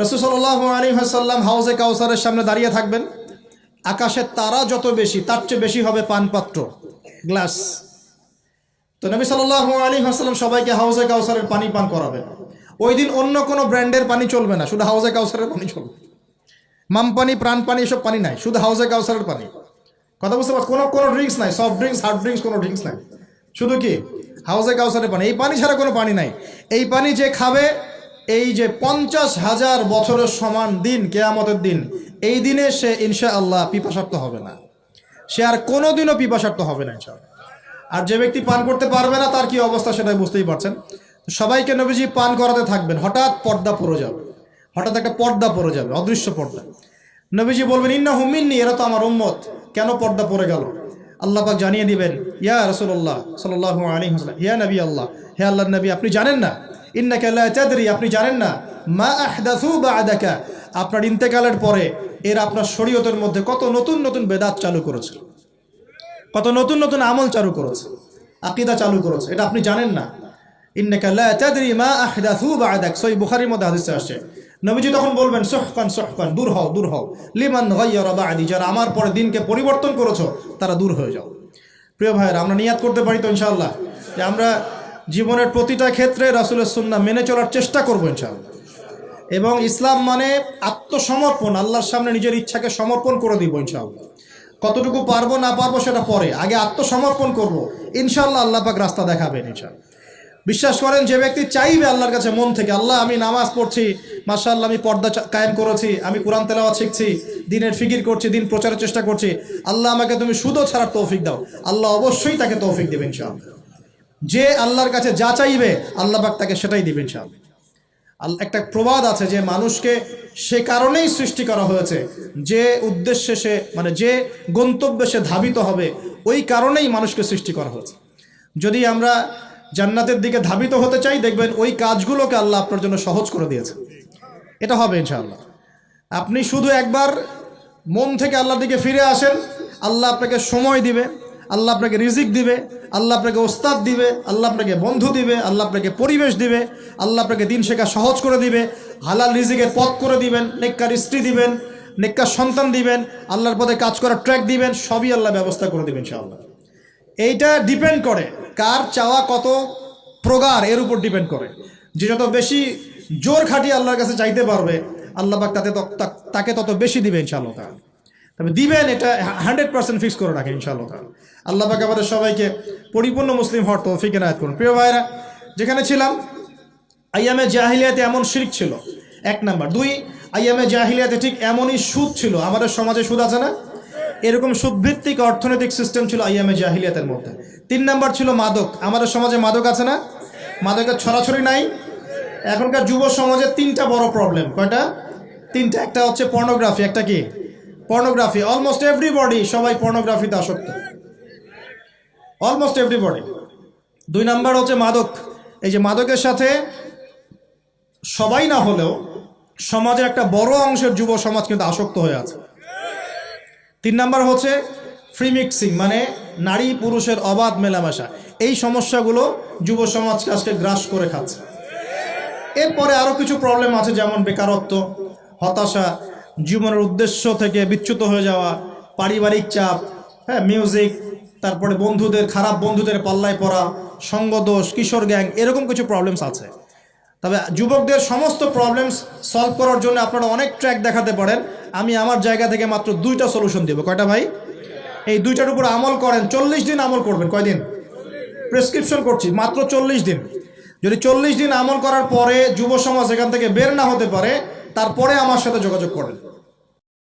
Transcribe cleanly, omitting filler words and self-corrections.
রাসূল সাল্লাল্লাহু আলাইহি ওয়াসাল্লাম হাউজে কাউসারের সামনে দাঁড়িয়ে থাকবেন। আকাশের তারা যত বেশি, তার চেয়ে বেশি হবে পানপাত্র, গ্লাস। তো নবী সাল্লাল্লাহু আলাইহি ওয়াসাল্লাম সবাইকে হাউজে কাউসারের পানি পান করাবেন। ওই দিন অন্য কোনো ব্র্যান্ডের পানি চলবে না, শুধু হাউজে কাউসারের পানি চলবে। মাম পানি, প্রাণ পানি, এসব পানি নাই, শুধু হাউজে কাউসারের পানি। কথা বুঝতে পারছ? কোনো ড্রিঙ্কস নাই, সফট ড্রিঙ্কস, হার্ড ড্রিঙ্কস, কোনো ড্রিঙ্কস নাই, শুধু কি হাউজে কাউসারের পানি। এই পানি ছাড়া কোনো পানি নাই। এই পানি যে খাবে, এই যে 50,000 বছরের সমান দিন, কিয়ামতের দিন, এই দিনে সে ইনশাআল্লাহ পিপাসার্ত হবে না, সে আর কোনোদিনও পিপাসার্ত হবে না ইনশাআল্লাহ। আর যে ব্যক্তি পান করতে পারবে না, তার কি অবস্থা সেটা বুঝতেই পারছেন। সবাইকে নবীজি পান করাতে থাকবেন। হঠাৎ পর্দা পড়ে যাবে, হঠাৎ একটা পর্দা পড়ে যাবে, অদৃশ্য পর্দা। নবীজি বলবেন, ইন্নাহুম মিন্নি, এরা তো আমার উম্মত। কেন পর্দা পড়ে গেল? আল্লাহ পাক জানিয়ে দিবেন, ইয়া রাসূলুল্লাহ সাল্লাল্লাহু আলাইহি ওয়াসাল্লাম, ইয়া নবী আল্লাহ, হে আল্লাহর নবী, আপনি জানেন না, ইন্নাকা লা তাদরি, আপনি জানেন না, মা আহদাসু বা'দাকা, আপনার ইন্তেকালের পরে এরা আপনার শরীয়তের মধ্যে কত নতুন নতুন বেদাত চালু করেছে, কত নতুন নতুন আমল চালু করেছে, আকীদা চালু করেছে, এটা আপনি জানেন না। ইন্নাকা লা তাদরি মা আহদাসু বা'দাক, সহিহ বুখারীর মধ্যে হাদিসে আসছে। নবীজি তখন বলবেন, সুহকান সুহকান, দূর হও দূর হও, লিমান গায়্যারা বা'দি, যারা আমার পরে দিনকে পরিবর্তন করেছো তারা দূর হয়ে যাও। প্রিয় ভাইয়েরা, আমরা নিয়াত করতে পারি তো ইনশাআল্লাহ যে আমরা জীবনের প্রতিটা ক্ষেত্রে রাসূলের সুন্নাহ মেনে চলার চেষ্টা করবো ইনশাআল্লাহ। এবং ইসলাম মানে আত্মসমর্পণ, আল্লাহর সামনে নিজের ইচ্ছাকে সমর্পণ করে দিব ইনশাআল্লাহ। কতটুকু পারবো না পারবো সেটা পরে, আগে আত্মসমর্পণ করব, ইনশাআল্লাহ আল্লাহ পাক রাস্তা দেখাবেন ইনশাআল্লাহ। বিশ্বাস করেন, যে ব্যক্তি চাইবে আল্লাহর কাছে মন থেকে, আল্লাহ আমি নামাজ পড়ছি, মাশাআল্লাহ আমি পর্দা কায়েম করেছি, আমি কোরআন তেলাওয়াত শিখছি, দিনের ফিকির করছি, দিন প্রচারের চেষ্টা করছি, আল্লাহ আমাকে তুমি সুদও ছাড়ার তৌফিক দাও, আল্লাহ অবশ্যই তাকে তৌফিক দেবেন ইনশাআল্লাহ। যে আল্লাহর কাছে যা চাইবে আল্লাহ পাক তাকে সেটাই দিবেন ইনশাআল্লাহ। একটা প্রবাদ আছে যে মানুষকে সে কারণেই সৃষ্টি করা হয়েছে, যে উদ্দেশ্যে সে, মানে যে গন্তব্যে সে ধাবিত হবে, ওই কারণেই মানুষকে সৃষ্টি করা হয়েছে। যদি আমরা জান্নাতের দিকে ধাবিত হতে চাই, দেখবেন ওই কাজগুলোকে আল্লাহ আপনার জন্য সহজ করে দিয়েছে। এটা হবে ইনশাআল্লাহ। আপনি শুধু একবার মন থেকে আল্লাহর দিকে ফিরে আসেন, আল্লাহ আপনাকে সময় দিবে, আল্লাহ আপনাকে রিজিক দিবে, আল্লাহ আপনাকে ওস্তাদ দিবে, আল্লাহ আপনাকে বন্ধু দিবে, আল্লাহ আপনাকে পরিবেশ দিবে, আল্লাহ আপনাকে দিন শেখা সহজ করে দিবে, হালাল রিজিকের পথ করে দিবেন, নেককার স্ত্রী দিবেন, নেককার সন্তান দিবেন, আল্লাহর পথে কাজ করার ট্র্যাক দিবেন, সবই আল্লাহ ব্যবস্থা করে দিবেন ইনশাআল্লাহ। এইটা ডিপেন্ড করে কার চাওয়া কত প্রগাঢ়, এর উপর ডিপেন্ড করে। যে যত বেশি জোর খাটিয়ে আল্লাহর কাছে চাইতে পারবে, আল্লাহ পাক তাকে তত বেশি দিবে ইনশাআল্লাহ তাআলা। তবে দিবেন এটা 100% ফিক্স করে রাখেন ইনশাআল্লাহ তাআলা। আল্লাহ পাক আমাদের সবাইকে পরিপূর্ণ মুসলিম হওয়ার তৌফিক এনায়েত করুন। প্রিয় ভাইরা, যেখানে ছিলাম, আইয়ামে জাহিলিয়াতে এমন শিরক ছিল, 1 নাম্বার। 2, আইয়ামে জাহিলিয়াতে ঠিক এমনই সুদ ছিল। আমাদের সমাজে সুদ আছে না? এরকম সুদভিত্তিক অর্থনৈতিক সিস্টেম ছিল আইয়ামে জাহিলিয়াতের মধ্যে। 3 নাম্বার ছিল মাদক। আমাদের সমাজে মাদক আছে না? মাদকের ছড়াছড়ি নাই। এখনকার যুব সমাজের 3টা বড় প্রবলেম। কয়টা? 3টা। একটা হচ্ছে পর্নোগ্রাফি। একটা কি? পর্নোগ্রাফি। অলমোস্ট এভরিবডি, সবাই পর্নোগ্রাফিতে আসক্ত, অলমোস্ট এভরিবডি। 2 নাম্বার হচ্ছে মাদক। এই যে মাদকের সাথে সবাই না হলেও সমাজের একটা বড় অংশের যুব সমাজ কিন্তু আসক্ত হয়ে আছে। 3 নাম্বার হচ্ছে ফ্রি মিক্সিং, মানে নারী পুরুষের অবাধ মেলামেশা। এই সমস্যাগুলো যুব সমাজকে আজকে গ্রাস করে খাচ্ছে। এরপরে আরও কিছু প্রবলেম আছে, যেমন বেকারত্ব, হতাশা, জীবনের উদ্দেশ্য থেকে বিচ্যুত হয়ে যাওয়া, পারিবারিক চাপ, হ্যাঁ, মিউজিক, তারপরে বন্ধুদের, খারাপ বন্ধুদের পাল্লায় পড়া, সঙ্গদোষ, কিশোর গ্যাং, এরকম কিছু প্রবলেমস আছে। তবে যুবকদের সমস্ত প্রবলেমস সলভ করার জন্য আপনারা অনেক ট্র্যাক দেখাতে পারেন। আমি আমার জায়গা থেকে মাত্র 2টা সলিউশন দেবো। কয়টা ভাই? এই 2টার উপর আমল করেন। 40 দিন আমল করবেন। কয়দিন? প্রেসক্রিপশন করছি, মাত্র 40 দিন। যদি 40 দিন আমল করার পরে যুব সমাজ এখান থেকে বের না হতে পারে, তারপরে আমার সাথে যোগাযোগ করেন।